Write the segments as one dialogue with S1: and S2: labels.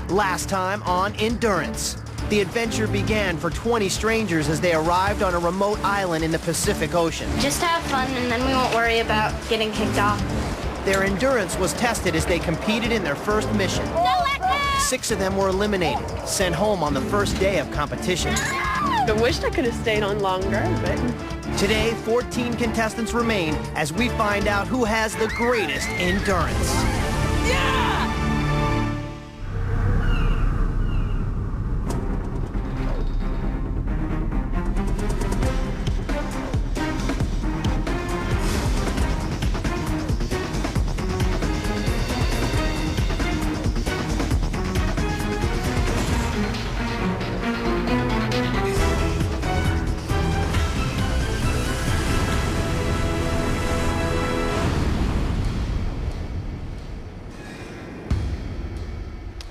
S1: Last time on Endurance. The adventure began for 20 strangers as they arrived on a remote island in the Pacific Ocean.
S2: Just have fun and then we won't worry about getting kicked off.
S1: Their endurance was tested as they competed in their first mission. 6 of them were eliminated, sent home on the first day of competition.
S3: I wished I could have stayed on longer, but...
S1: Today, 14 contestants remain as we find out who has the greatest endurance.
S3: Yeah!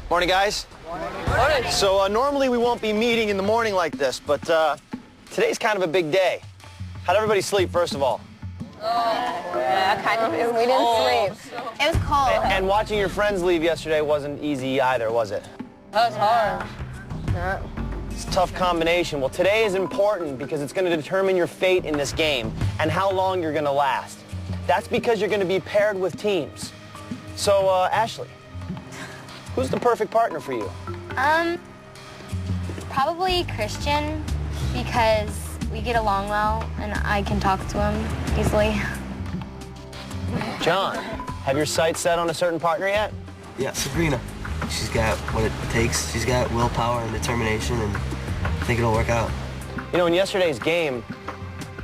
S4: Morning, guys. Morning. So normally we won't be meeting in the morning like this, but today's kind of a big day. How'd everybody sleep, first of all?
S5: Yeah, kind of. We didn't sleep. It was cold.
S4: And watching your friends leave yesterday wasn't easy either, was it?
S5: That was hard. Yeah.
S4: It's a tough combination. Well, today is important because it's going to determine your fate in this game and how long you're going to last. That's because you're going to be paired with teams. So, Ashley, who's the perfect partner for you?
S2: Probably Christian, because we get along well and I can talk to him easily.
S4: John, have your sights set on a certain partner yet?
S6: Yeah, Sabrina. She's got what it takes. She's got willpower and determination, and I think it'll work out.
S4: You know, in yesterday's game,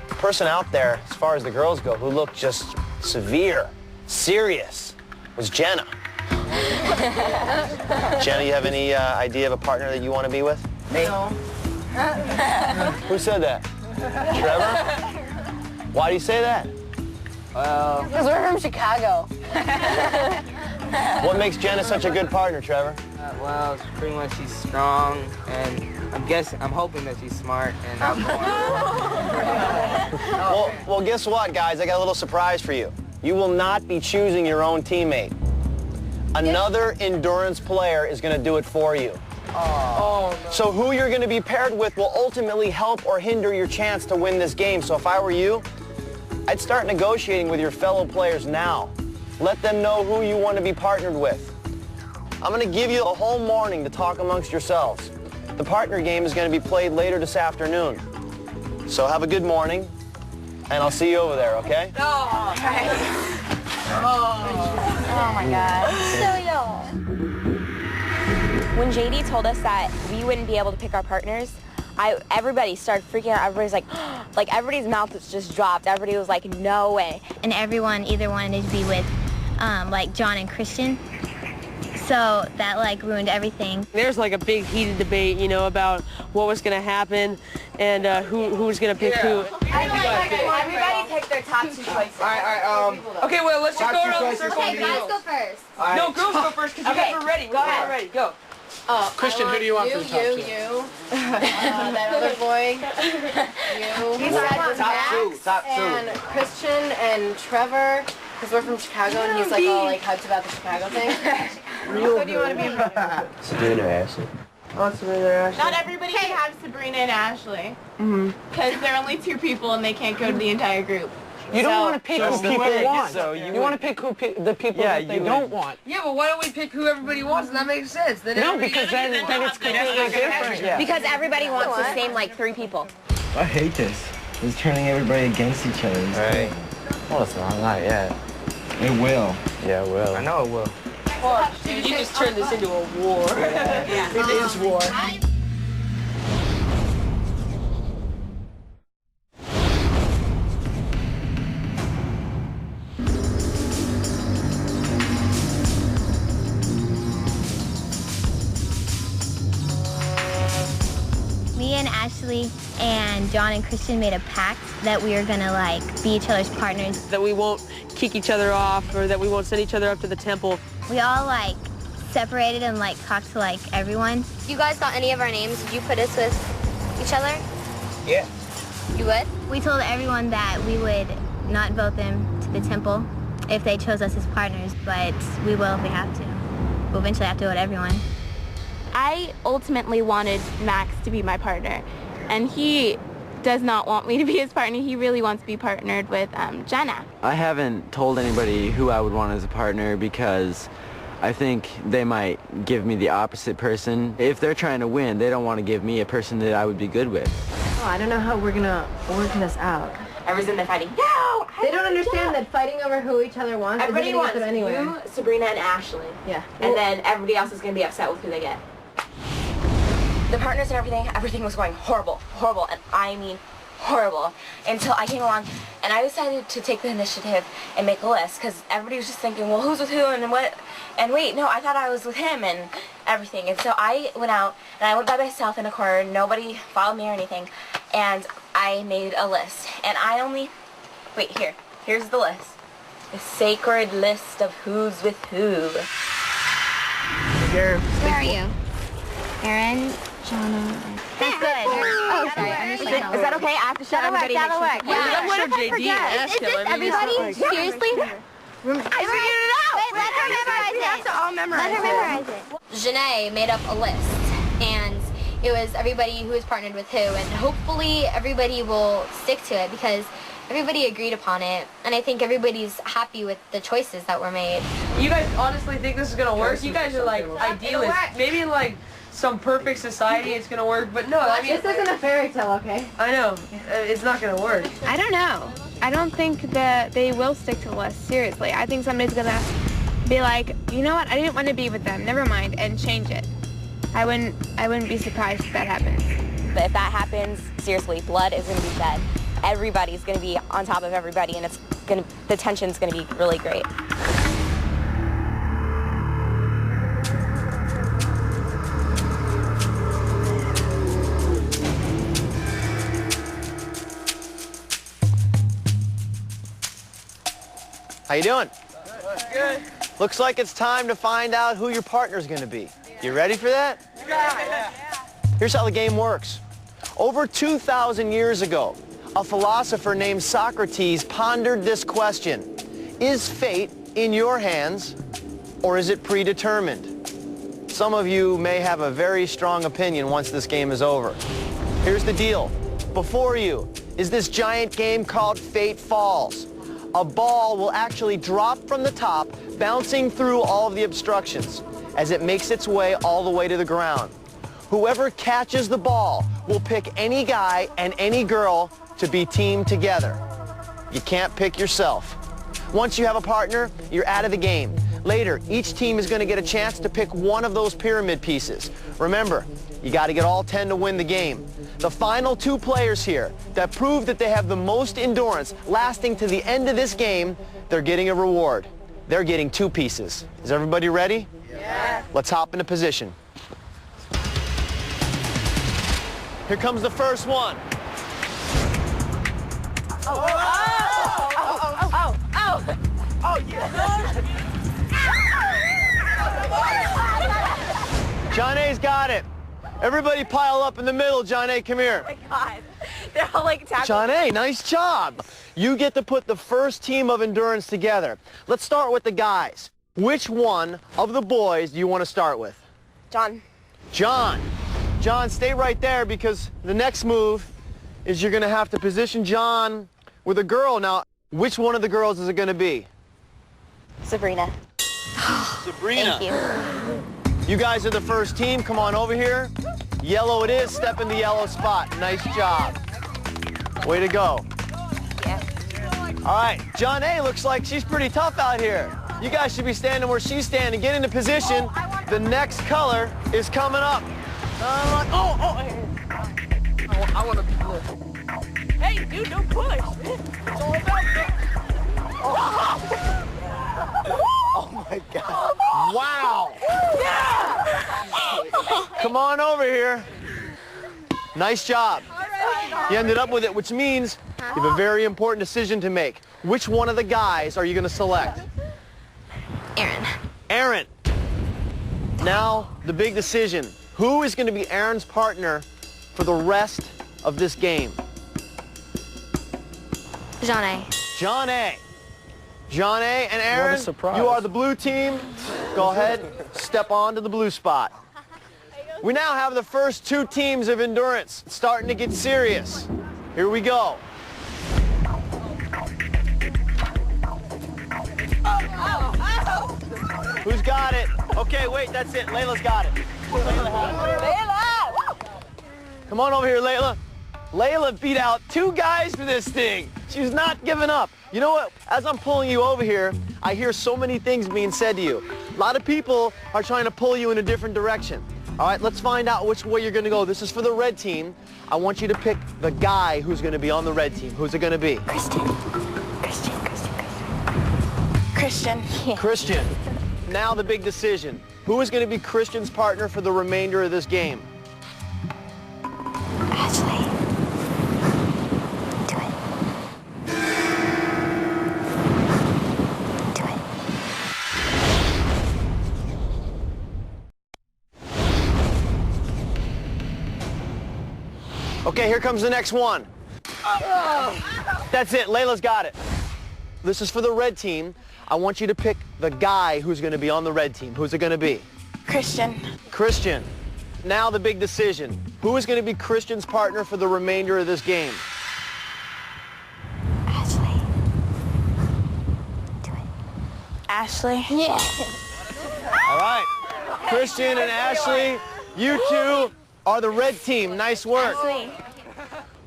S4: the person out there, as far as the girls go, who looked just severe, serious, was Jenna. Jenna, you have any idea of a partner that you want to be with?
S5: No.
S4: Who said that? Trevor? Why do you say that?
S6: Well...
S5: Because we're from Chicago.
S4: What makes Jenna such a good partner, Trevor?
S7: Well, pretty much she's strong, and I'm hoping that she's smart and outgoing.
S4: Well, guess what, guys? I got a little surprise for you. You will not be choosing your own teammate. Another endurance player is going to do it for you.
S7: Oh, no.
S4: So who you're going to be paired with will ultimately help or hinder your chance to win this game. So if I were you, I'd start negotiating with your fellow players now. Let them know who you want to be partnered with. I'm going to give you a whole morning to talk amongst yourselves. The partner game is going to be played later this afternoon. So have a good morning, and I'll see you over there, okay?
S5: Oh, oh my God. So young.
S8: When JD told us that we wouldn't be able to pick our partners, everybody started freaking out. Everybody's like everybody's mouth was just dropped. Everybody was like, no way.
S2: And everyone either wanted to be with like John and Christian. So that like ruined everything.
S3: There's like a big heated debate, you know, about what was going to happen and who was going to pick who.
S8: Everybody picked their top 2 choices.
S7: All right. Okay, well, let's just go around the circle.
S2: Okay, guys go first.
S7: Right. No, girls go first because you guys are ready. Go ahead. Ready. Go.
S5: Christian, who do you want for the top 2? You. That other boy. You. He said
S7: Top 2.
S5: And Christian and Trevor, because we're from Chicago, and he's like all like hyped about the Chicago thing. Who do you want to be in front of?
S6: Sabrina or Ashley?
S7: Oh, Sabrina or Ashley.
S9: Not everybody can have Sabrina and Ashley. Because they're only 2 people and they can't go to the entire group.
S3: You don't want to pick who people want.
S7: So
S3: you want to pick the people that they don't want.
S7: Yeah, but why don't we pick who everybody wants, and that makes sense? Then
S3: no, because then it's completely different. Yeah.
S8: Because everybody wants the same like 3 people.
S6: I hate this. It's turning everybody against each other.
S7: Right. Well, it's not yet.
S6: It will.
S7: Yeah, it will. I know it will.
S3: Well, dude, you just turned this into a war.
S7: Yeah.
S3: It is war.
S2: Me and Ashley and John and Christian made a pact that we were gonna like be each other's partners.
S3: That we won't kick each other off or that we won't send each other up to the temple.
S2: We all like separated and like talked to like everyone.
S8: You guys got any of our names? Did you put us with each other?
S7: Yeah.
S8: You would?
S2: We told everyone that we would not vote them to the temple if they chose us as partners, but we will if we have to. We'll eventually have to vote everyone.
S9: I ultimately wanted Max to be my partner, and he does not want me to be his partner. He really wants to be partnered with Jenna.
S10: I haven't told anybody who I would want as a partner because I think they might give me the opposite person. If they're trying to win, they don't want to give me a person that I would be good with.
S5: Oh, I don't know how we're gonna work this out.
S8: Everyone's in there fighting. No!
S5: They don't understand that fighting over who each other wants
S8: Everybody
S5: isn't
S8: wants
S5: gonna get them anywhere.
S8: you, Sabrina, and Ashley.
S5: Yeah.
S8: And then everybody else is going to be upset with who they get. The partners and everything was going horrible, horrible, and I mean horrible, until I came along and I decided to take the initiative and make a list, because everybody was just thinking, well, who's with who and what, and wait, no, I thought I was with him and everything. And so I went out and I went by myself in a corner, nobody followed me or anything, and I made a list. And I only, wait, here's the list. The sacred list of who's with who.
S2: Where are you? Aaron? Jonna. That's good. Oh, sorry. I'm just like,
S8: Is that okay? I have to show everybody.
S2: that'll work.
S3: I'm going to JD and ask him. I mean,
S2: Everybody? Seriously?
S8: I figured it out!
S2: Wait, let her memorize it.
S9: We have to all memorize
S2: Let her memorize it.
S11: Janae made up a list, and it was everybody who was partnered with who, and hopefully everybody will stick to it because everybody agreed upon it, and I think everybody's happy with the choices that were made.
S3: You guys honestly think this is gonna work? You guys are like idealists. Maybe in like some perfect society it's gonna work, but no, I mean,
S5: This isn't a fairy tale, okay?
S3: I know, it's not gonna work.
S9: I don't know. I don't think that they will stick to the list, seriously. I think somebody's gonna be like, you know what, I didn't want to be with them, never mind, and change it. I wouldn't be surprised if that happens.
S8: But if that happens, seriously, blood is going to be shed. Everybody's going to be on top of everybody, and the tension's going to be really great.
S4: How you doing? Good. Looks like it's time to find out who your partner's going to be. You ready for that? Yeah. Here's how the game works. Over 2,000 years ago, a philosopher named Socrates pondered this question: is fate in your hands, or is it predetermined? Some of you may have a very strong opinion once this game is over. Here's the deal. Before you is this giant game called Fate Falls. A ball will actually drop from the top, bouncing through all of the obstructions as it makes its way all the way to the ground. Whoever catches the ball will pick any guy and any girl to be teamed together. You can't pick yourself. Once you have a partner, you're out of the game. Later, each team is going to get a chance to pick one of those pyramid pieces. Remember, you got to get all 10 to win the game. The final 2 players here that prove that they have the most endurance lasting to the end of this game, they're getting a reward. They're getting 2 pieces. Is everybody ready? Yeah. Let's hop into position. Here comes the first one. John A's got it. Everybody pile up in the middle. John A, come here.
S8: Oh my God. They're all like tackling.
S4: John A, nice job. You get to put the first team of endurance together. Let's start with the guys. Which one of the boys do you want to start with?
S8: John.
S4: John. John, stay right there because the next move is you're going to have to position John with a girl. Now, which one of the girls is it going to be?
S8: Sabrina.
S4: Sabrina.
S8: Thank you.
S4: You guys are the first team. Come on over here. Yellow it is. Step in the yellow spot. Nice job. Way to go.
S8: Yeah.
S4: All right. John A looks like she's pretty tough out here. You guys should be standing where she's standing. Get into position. The next color is coming up.
S3: I want to be good. Hey, dude, don't push. It's all about that.
S4: Oh my God. Wow. Come on over here. Nice job. You ended up with it, which means you have a very important decision to make. Which one of the guys are you going to select?
S11: Aaron.
S4: Aaron. Now, the big decision. Who is going to be Aaron's partner for the rest of this game?
S11: John A.
S4: John A. John A. and Aaron,
S10: surprise.
S4: you are the blue team. Go ahead, step on to the blue spot. We now have the first two teams of endurance. It's starting to get serious. Here we go. Who's got it? Okay, wait, that's it. Layla's got it. Layla! Come on over here, Layla. Layla beat out 2 guys for this thing. She's not giving up. You know what? As I'm pulling you over here, I hear so many things being said to you. A lot of people are trying to pull you in a different direction. All right, let's find out which way you're going to go. This is for the red team. I want you to pick the guy who's going to be on the red team. Who's it going to be?
S5: Christian.
S11: Yeah.
S4: Christian. Now the big decision. Who is going to be Christian's partner for the remainder of this game?
S11: Ashley. Do it. Do it.
S4: Okay, here comes the next one. That's it. Layla's got it. This is for the red team. I want you to pick the guy who's going to be on the red team. Who's it going to be?
S5: Christian.
S4: Christian. Now the big decision. Who is going to be Christian's partner for the remainder of this game?
S11: Ashley. Do it.
S5: Ashley.
S11: Yeah.
S4: All right. Christian and Ashley, you two are the red team. Nice work.
S5: Ashley.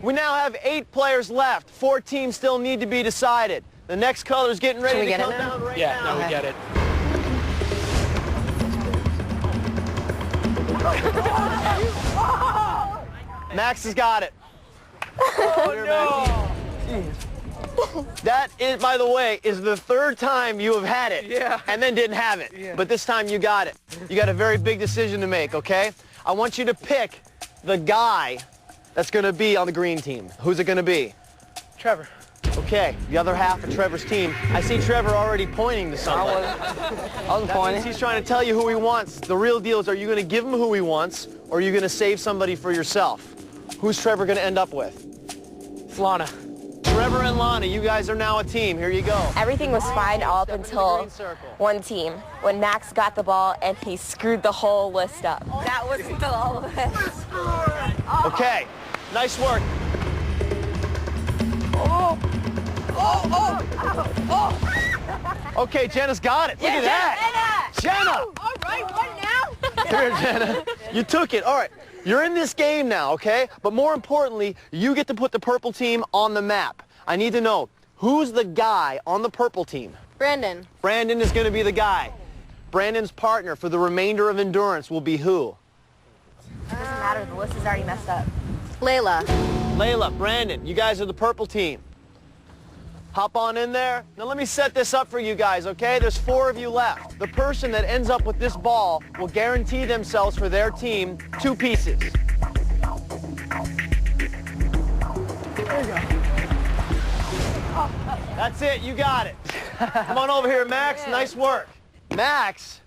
S4: We now have 8 players left. 4 teams still need to be decided. The next color is getting ready to come down right now.
S12: Yeah, now we get it.
S4: Max has got it.
S3: Oh,
S4: no. That is, by the way, is the 3rd time you have had it.
S3: Yeah.
S4: And then didn't have it.
S3: Yeah.
S4: But this time you got it. You got a very big decision to make, okay? I want you to pick the guy that's going to be on the green team. Who's it going to be?
S3: Trevor.
S4: Okay, the other half of Trevor's team. I see Trevor already pointing to somebody.
S7: I wasn't pointing.
S4: He's trying to tell you who he wants. The real deal is, are you going to give him who he wants, or are you going to save somebody for yourself? Who's Trevor going to end up with?
S3: Lana.
S4: Trevor and Lana, you guys are now a team. Here you go.
S8: Everything was fine all up until one team, when Max got the ball and he screwed the whole list up. That was the whole list.
S4: Okay, nice work. Okay, Jenna's got it. Look at that. Jenna!
S5: All right, what now?
S4: Here, Jenna. You took it. All right. You're in this game now, okay? But more importantly, you get to put the purple team on the map. I need to know, who's the guy on the purple team?
S5: Brandon.
S4: Brandon is going to be the guy. Brandon's partner for the remainder of endurance will be who?
S8: It doesn't matter, the list is already messed up.
S5: Layla.
S4: Layla, Brandon, you guys are the purple team. Hop on in there. Now let me set this up for you guys, okay? There's 4 of you left. The person that ends up with this ball will guarantee themselves for their team 2 pieces. There you go. That's it, you got it. Come on over here, Max. Nice work. Max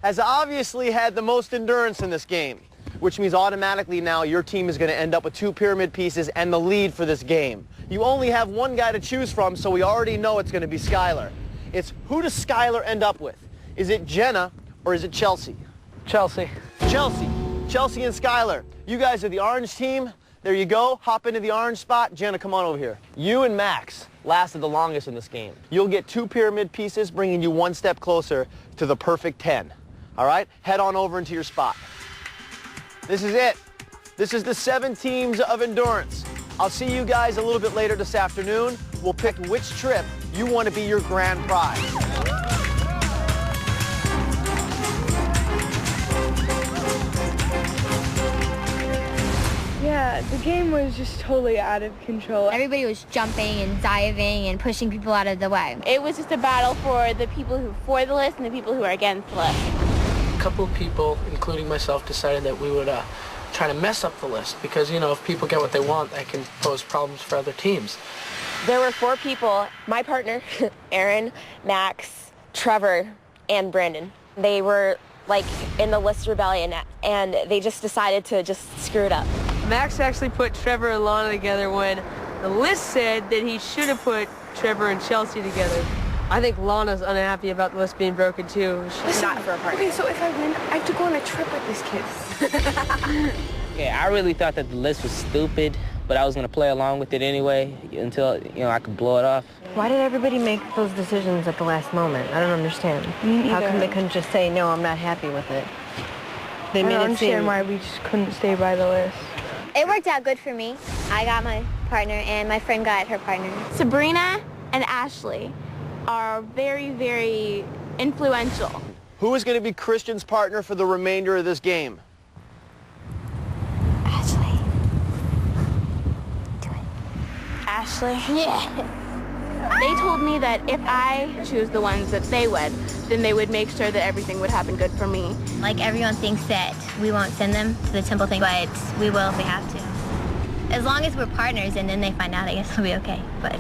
S4: has obviously had the most endurance in this game, which means automatically now your team is going to end up with 2 pyramid pieces and the lead for this game. You only have one guy to choose from, so we already know it's going to be Skylar. It's who does Skylar end up with? Is it Jenna or is it Chelsea?
S3: Chelsea.
S4: Chelsea. Chelsea and Skylar. You guys are the orange team. There you go. Hop into the orange spot. Jenna, come on over here. You and Max lasted the longest in this game. You'll get 2 pyramid pieces, bringing you 1 step closer to the perfect 10. All right? Head on over into your spot. This is it. This is the 7 teams of endurance. I'll see you guys a little bit later this afternoon. We'll pick which trip you want to be your grand prize.
S9: Yeah, the game was just totally out of control.
S2: Everybody was jumping and diving and pushing people out of the way.
S9: It was just a battle for the people who are for the list and the people who are against the list.
S12: A couple of people, including myself, decided that we would try to mess up the list because, you know, if people get what they want, that can pose problems for other teams.
S8: There were 4 people, my partner, Aaron, Max, Trevor, and Brandon. They were like in the list rebellion and they just decided to just screw it up.
S3: Max actually put Trevor and Lana together when the list said that he should have put Trevor and Chelsea together. I think Lana's unhappy about the list being broken too.
S5: She's not for a partner.
S9: Okay, so if I win, I have to go on a trip with these kids.
S7: Yeah, I really thought that the list was stupid, but I was gonna play along with it anyway until, you know, I could blow it off.
S5: Why did everybody make those decisions at the last moment? I don't understand. How come they couldn't just say, no, I'm not happy with it? They made it seem...
S9: why we just couldn't stay by the list.
S2: It worked out good for me. I got my partner and my friend got her partner.
S9: Sabrina and Ashley are very, very influential.
S4: Who is going to be Christian's partner for the remainder of this game?
S2: Ashley.
S9: Ashley?
S2: Yeah.
S9: They told me that if I choose the ones that they would, then they would make sure that everything would happen good for me.
S2: Like everyone thinks that we won't send them to the temple thing, but we will if we have to. As long as we're partners and then they find out, I guess we'll be okay, but.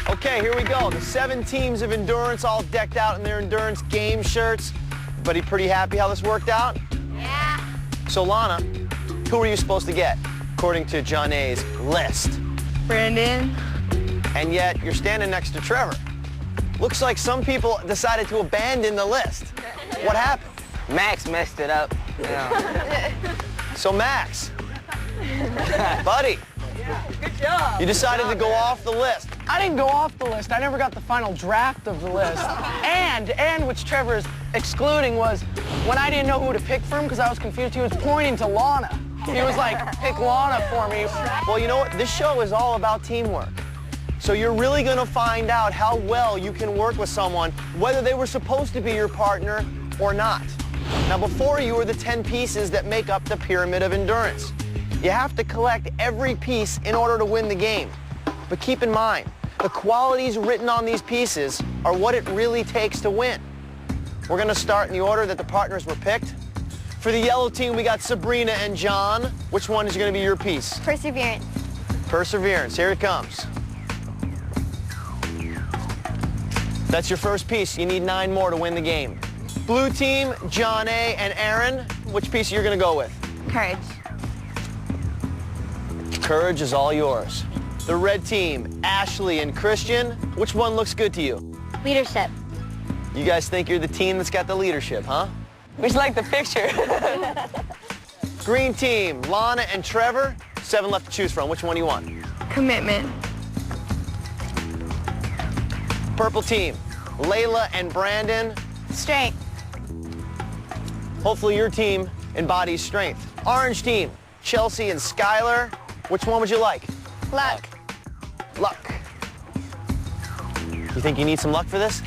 S4: Okay, here we go. The 7 teams of endurance all decked out in their endurance game shirts. Everybody pretty happy how this worked out?
S2: Yeah.
S4: So Lana, who were you supposed to get according to John A's list?
S9: Brandon.
S4: And yet you're standing next to Trevor. Looks like some people decided to abandon the list. What happened?
S7: Max messed it up. You know.
S4: So Max, buddy,
S3: Good job.
S4: you decided to go off the list.
S12: I didn't go off the list. I never got the final draft of the list. And which Trevor is excluding was when I didn't know who to pick from because I was confused, he was pointing to Lana. He was like, pick Lana for me.
S4: Well, you know what? This show is all about teamwork. So you're really going to find out how well you can work with someone, whether they were supposed to be your partner or not. Now, before you are the 10 pieces that make up the pyramid of endurance. You have to collect every piece in order to win the game. But keep in mind, the qualities written on these pieces are what it really takes to win. We're going to start in the order that the partners were picked. For the yellow team, we got Sabrina and John. Which one is going to be your piece?
S2: Perseverance.
S4: Perseverance. Here it comes. That's your first piece. You need 9 more to win the game. Blue team, John A. and Aaron. Which piece are you going to go with?
S9: Courage.
S4: Courage is all yours. The red team, Ashley and Christian. Which one looks good to you?
S2: Leadership.
S4: You guys think you're the team that's got the leadership, huh?
S3: We just like the picture.
S4: Green team, Lana and Trevor. 7 left to choose from. Which one do you want?
S9: Commitment.
S4: Purple team, Layla and Brandon.
S9: Strength.
S4: Hopefully your team embodies strength. Orange team, Chelsea and Skylar. Which one would you like?
S9: Luck.
S4: Luck. You think you need some luck for this?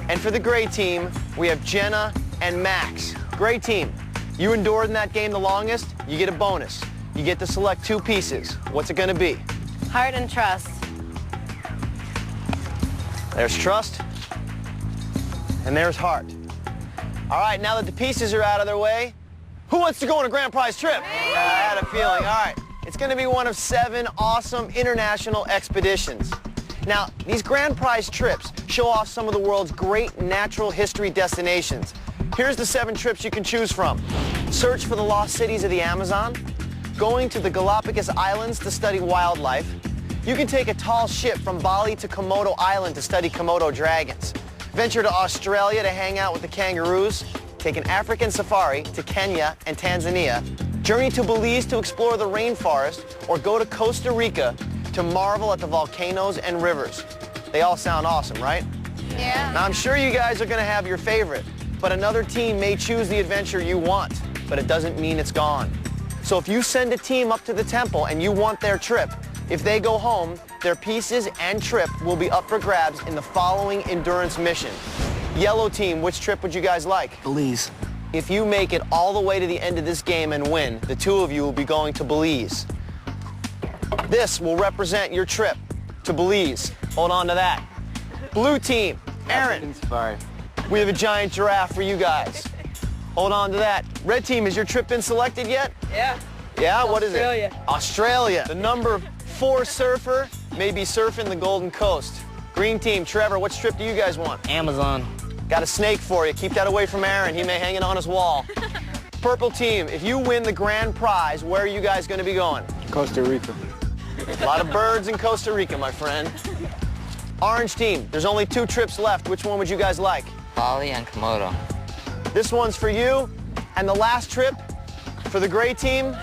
S4: And for the gray team, we have Jenna and Max. Gray team, you endured in that game the longest, you get a bonus. You get to select 2 pieces. What's it gonna be?
S5: Heart and trust.
S4: There's trust, and there's heart. All right, now that the pieces are out of their way, who wants to go on a grand prize trip? I had a feeling. All right, it's gonna be one of 7 awesome international expeditions. Now, these grand prize trips show off some of the world's great natural history destinations. Here's the 7 trips you can choose from. Search for the lost cities of the Amazon, going to the Galapagos Islands to study wildlife. You can take a tall ship from Bali to Komodo Island to study Komodo dragons. Venture to Australia to hang out with the kangaroos. Take an African safari to Kenya and Tanzania. Journey to Belize to explore the rainforest, or go to Costa Rica to marvel at the volcanoes and rivers. They all sound awesome, right?
S2: Yeah.
S4: Now, I'm sure you guys are going to have your favorite, but another team may choose the adventure you want, but it doesn't mean it's gone. So if you send a team up to the temple and you want their trip, if they go home, their pieces and trip will be up for grabs in the following endurance mission. Yellow team, which trip would you guys like?
S6: Belize.
S4: If you make it all the way to the end of this game and win, the 2 of you will be going to Belize. This will represent your trip to Belize. Hold on to that. Blue team, Aaron.
S10: Safari.
S4: We have a giant giraffe for you guys. Hold on to that. Red team, has your trip been selected yet?
S3: Yeah.
S4: Yeah, what is it?
S3: Australia.
S4: Australia. The number 4 surfer may be surfing the Golden Coast. Green team, Trevor, what trip do you guys want?
S7: Amazon.
S4: Got a snake for you. Keep that away from Aaron. He may hang it on his wall. Purple team, if you win the grand prize, where are you guys going to be going?
S13: Costa Rica.
S4: A lot of birds in Costa Rica, my friend. Orange team, there's only 2 trips left. Which one would you guys like?
S14: Bali and Komodo.
S4: This one's for you. And the last trip for the gray team,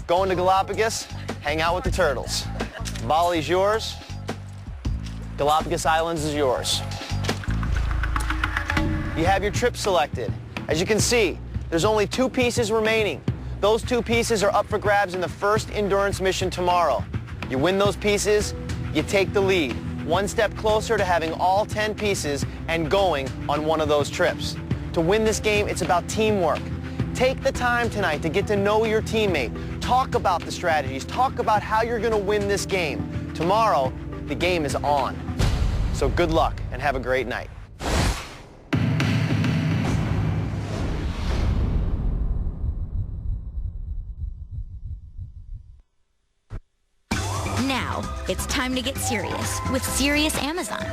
S4: going to Galapagos, hang out with the turtles. Bali's yours. Galapagos Islands is yours. You have your trip selected. As you can see, there's only 2 pieces remaining. Those 2 pieces are up for grabs in the first endurance mission tomorrow. You win those pieces, you take the lead. One step closer to having all 10 pieces and going on one of those trips. To win this game, it's about teamwork. Take the time tonight to get to know your teammate. Talk about the strategies. Talk about how you're going to win this game. Tomorrow, the game is on. So good luck and have a great night.
S15: Now, it's time to get serious with Serious Amazon.